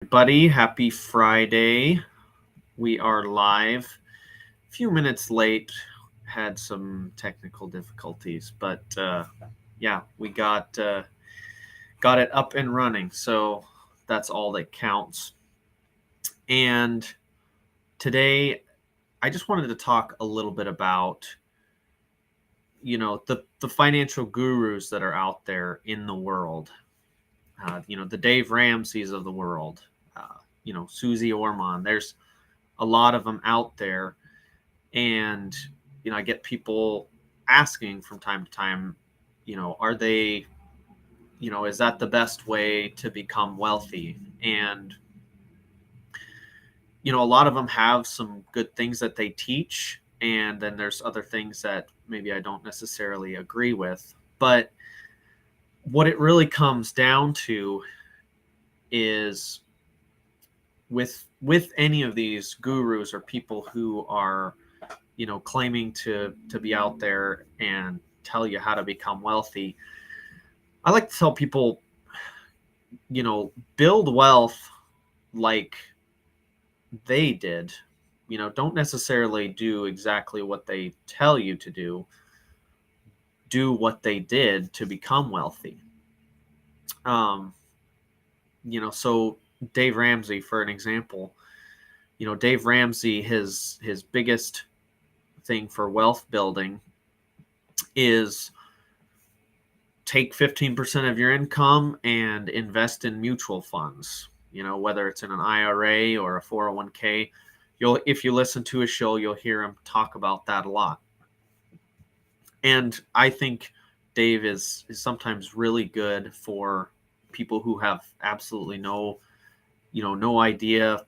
Everybody, happy Friday. We are live. A few minutes late, had some technical difficulties, but yeah, we got it up and running. So that's all that counts. And today, I just wanted to talk a little bit about the financial gurus that are out there in the world. The Dave Ramseys of the world. Susie Orman. There's a lot of them out there, and I get people asking from time to time, are they, is that the best way to become wealthy? And a lot of them have some good things that they teach, and then there's other things that maybe I don't necessarily agree with. But what it really comes down to is with any of these gurus or people who are claiming to be out there and tell you how to become wealthy, I like to tell people, build wealth like they did. Don't necessarily do exactly what they tell you to do what they did to become wealthy. um so Dave Ramsey, for an example, Dave Ramsey, his biggest thing for wealth building is take 15% of your income and invest in mutual funds, whether it's in an IRA or a 401k. If you listen to his show, you'll hear him talk about that a lot. And I think Dave is sometimes really good for people who have absolutely no idea,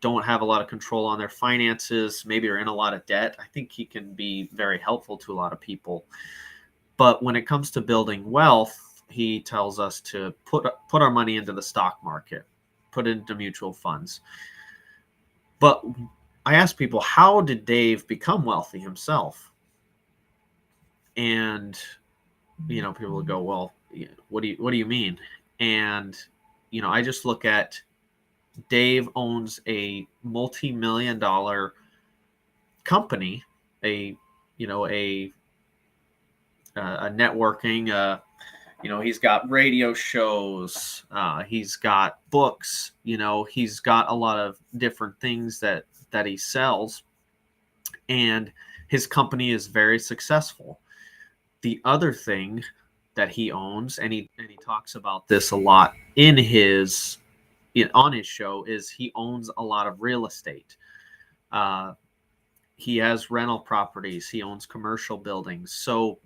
don't have a lot of control on their finances, maybe are in a lot of debt. I think he can be very helpful to a lot of people. But when it comes to building wealth, he tells us to put our money into the stock market, put it into mutual funds. But I ask people, how did Dave become wealthy himself? And people will go, well, what do you mean? And I just look at Dave owns a multi-million-dollar company, a networking. He's got radio shows. He's got books. He's got a lot of different things that he sells, and his company is very successful. The other thing that he owns, and he talks about this a lot on his show, is he owns a lot of real estate. He has rental properties. He owns commercial buildings. So,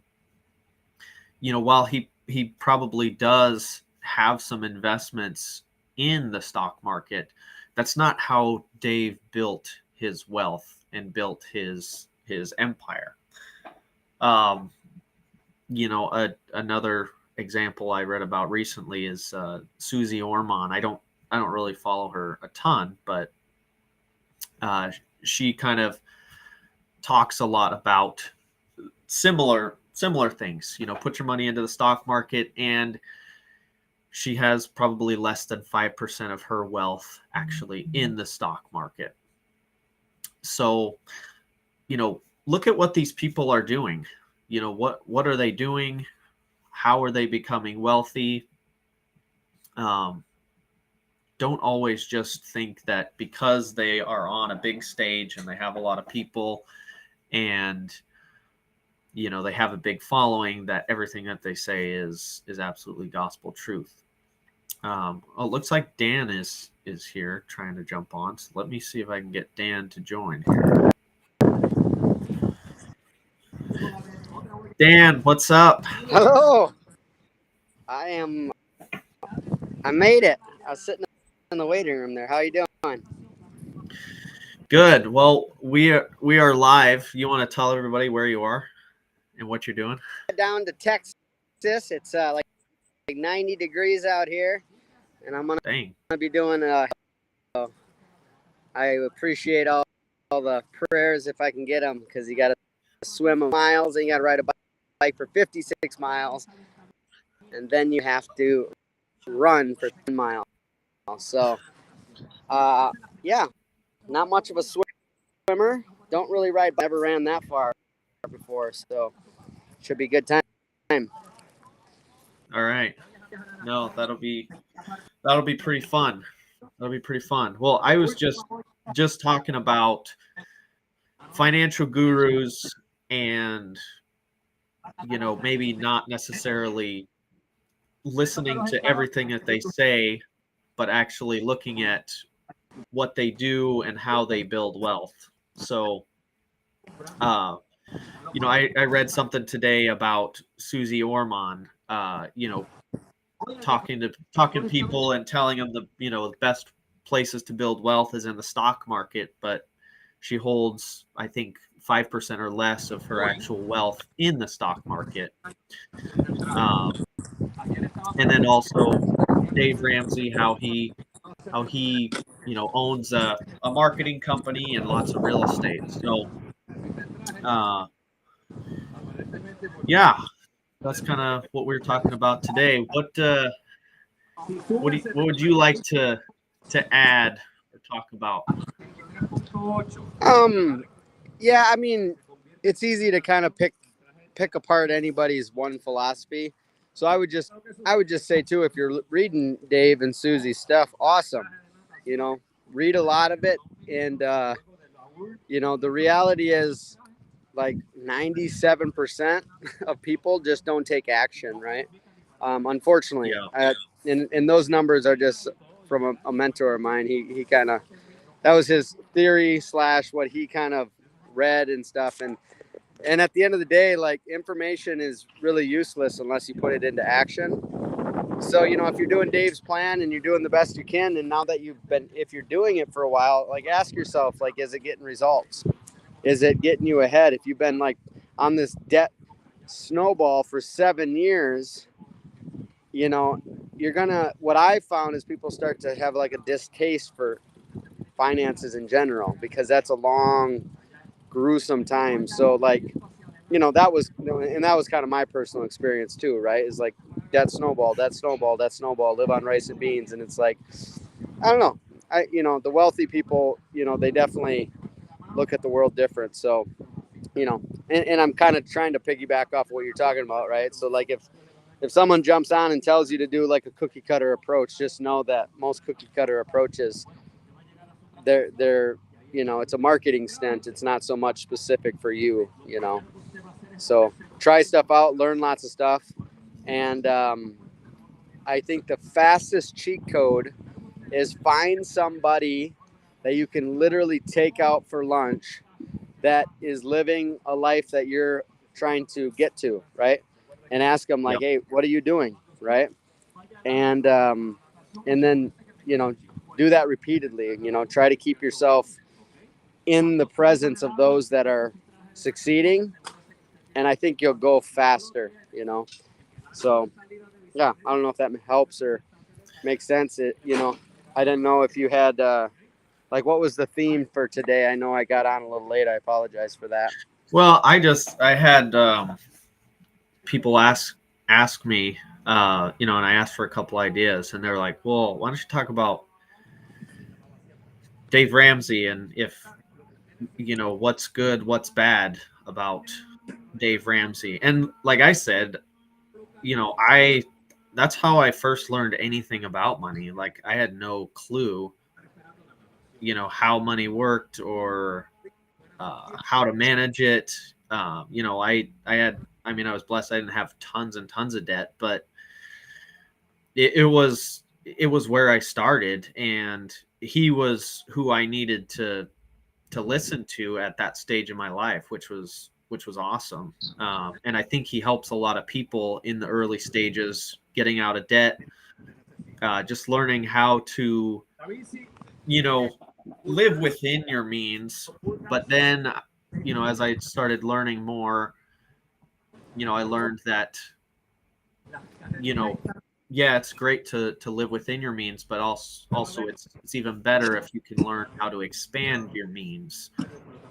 while he probably does have some investments in the stock market, that's not how Dave built his wealth and built his empire. Another example I read about recently is Susie Orman. I don't really follow her a ton, but she kind of talks a lot about similar things. Put your money into the stock market, and she has probably less than 5% of her wealth actually in the stock market. So, look at what these people are doing. What are they doing? How are they becoming wealthy? Don't always just think that because they are on a big stage and they have a lot of people and they have a big following, that everything that they say is absolutely gospel truth. It looks like Dan is here trying to jump on. So let me see if I can get Dan to join here. Dan, what's up? Hello. I made it. I was sitting in the waiting room there. How you doing? Good. Well, we are live. You want to tell everybody where you are and what you're doing? Down to Texas. It's like 90 degrees out here, and I'm gonna be doing. I appreciate all the prayers if I can get them, because you got to swim miles and you got to ride a bike for 56 miles, and then you have to run for 10 miles. So Yeah, not much of a swimmer. Don't really ride. Never ran that far before, so should be a good time. All right. No, that'll be pretty fun. That'll be pretty fun. Well, I was just talking about financial gurus and maybe not necessarily listening to everything that they say, but actually looking at what they do and how they build wealth. So, uh, I read something today about Susie Orman, talking people and telling them the best places to build wealth is in the stock market, but she holds, I think, 5% or less of her actual wealth in the stock market. And then also Dave Ramsey, how he owns a marketing company and lots of real estate. So uh, yeah, that's kind of what we were talking about today. What would you like to add or talk about? Um, yeah, I mean, it's easy to kind of pick apart anybody's one philosophy. So I would just say too, if you're reading Dave and Susie's stuff, awesome. You know, read a lot of it, and the reality is like 97% of people just don't take action, right? Unfortunately, Yeah, and those numbers are just from a mentor of mine. He kind of, that was his theory slash what he kind of read and stuff, and at the end of the day, like, information is really useless unless you put it into action. So if you're doing Dave's plan and you're doing the best you can, and now that if you're doing it for a while, like, ask yourself, like, is it getting results? Is it getting you ahead? If you've been like on this debt snowball for 7 years, you're gonna, what I found is people start to have like a distaste for finances in general, because that's a long, gruesome time. So, like, that was kind of my personal experience too, right? Is like that snowball, that snowball, that snowball, live on rice and beans. And it's like, I don't know. The wealthy people, they definitely look at the world different. So, and I'm kind of trying to piggyback off what you're talking about, right? So, like, if someone jumps on and tells you to do like a cookie cutter approach, just know that most cookie cutter approaches, they're it's a marketing stunt. It's not so much specific for you. So try stuff out, learn lots of stuff, and I think the fastest cheat code is find somebody that you can literally take out for lunch that is living a life that you're trying to get to, right? And ask them, like, yep, hey, what are you doing, right? And then do that repeatedly. Try to keep yourself in the presence of those that are succeeding, and I think you'll go faster. So yeah, I don't know if that helps or makes sense. I didn't know if you had like, what was the theme for today? I know I got on a little late. I apologize for that. well, I had people ask me, and I asked for a couple ideas, and they're like, well, why don't you talk about Dave Ramsey, and if what's good, what's bad about Dave Ramsey. And like I said, I that's how I first learned anything about money. Like, I had no clue, how money worked, or how to manage it. I was blessed. I didn't have tons and tons of debt, but it was where I started, and he was who I needed to listen to at that stage of my life, which was awesome. And I think he helps a lot of people in the early stages, getting out of debt, just learning how to, you know, live within your means. But then, as I started learning more, I learned that, you know, yeah, it's great to live within your means, but also it's even better if you can learn how to expand your means,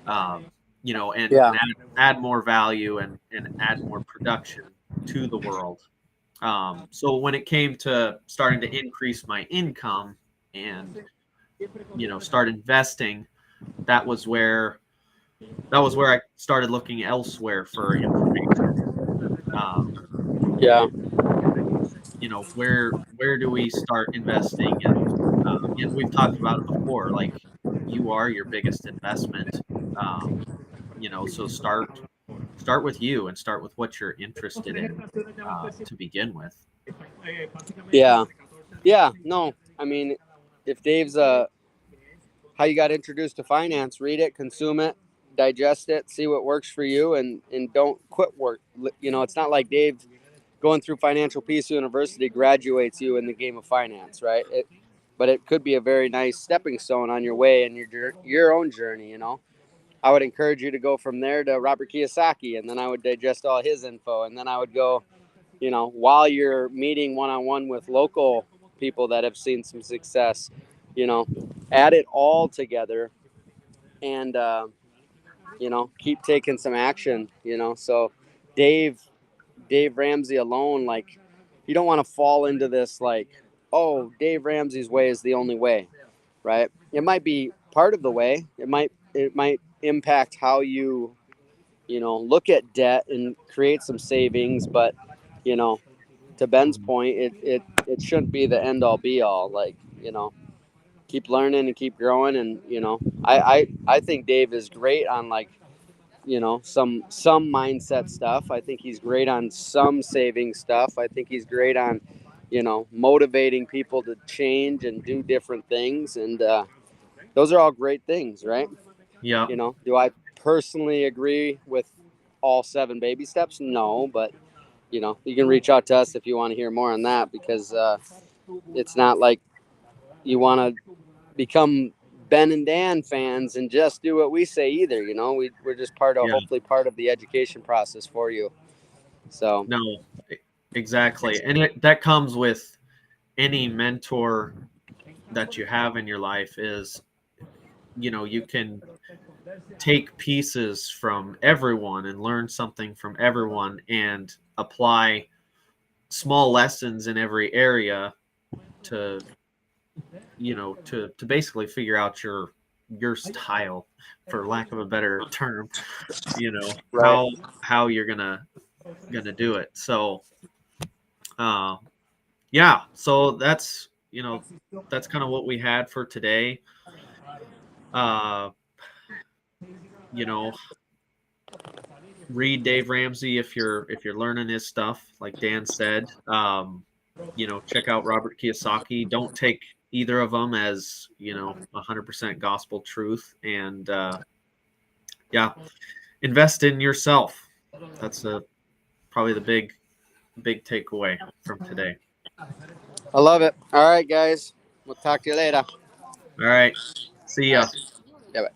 and Yeah. add more value and add more production to the world. So when it came to starting to increase my income and start investing, that was where I started looking elsewhere for information. Um, Yeah. where do we start investing? And we've talked about it before. Like, you are your biggest investment. So start with you and start with what you're interested in to begin with. Yeah. Yeah. No, I mean, if Dave's how you got introduced to finance, read it, consume it, digest it, see what works for you, and don't quit work. It's not like Dave going through Financial Peace University graduates you in the game of finance, right? But it could be a very nice stepping stone on your way and your own journey. I would encourage you to go from there to Robert Kiyosaki, and then I would digest all his info, and then I would go, while you're meeting one on one with local people that have seen some success, you know, add it all together and keep taking some action. So Dave Dave Ramsey alone, like, you don't want to fall into this like, oh, Dave Ramsey's way is the only way, right? It might be part of the way. It might impact how you look at debt and create some savings, but you know, to Ben's Mhm. point, it shouldn't be the end all be all. Like, keep learning and keep growing, and I think Dave is great on, like, some mindset stuff. I think he's great on some saving stuff. I think he's great on motivating people to change and do different things, and those are all great things, right? Yeah. Do I personally agree with all 7 baby steps? No, but you can reach out to us if you want to hear more on that, because it's not like you want to become Ben and Dan fans and just do what we say either. We're just Yeah. hopefully part of the education process for you. So, No, exactly. And that comes with any mentor that you have in your life. Is you can take pieces from everyone and learn something from everyone and apply small lessons in every area to to basically figure out your style, for lack of a better term. right. How you're gonna do it. So uh yeah, so that's kind of what we had for today. uh you know Read Dave Ramsey if you're learning his stuff, like Dan said. Check out Robert Kiyosaki. Don't take either of them as 100% gospel truth. And yeah, invest in yourself. That's probably the big takeaway from today. I love it. All right, guys. We'll talk to you later. All right, see All ya. right. Yeah. Bye.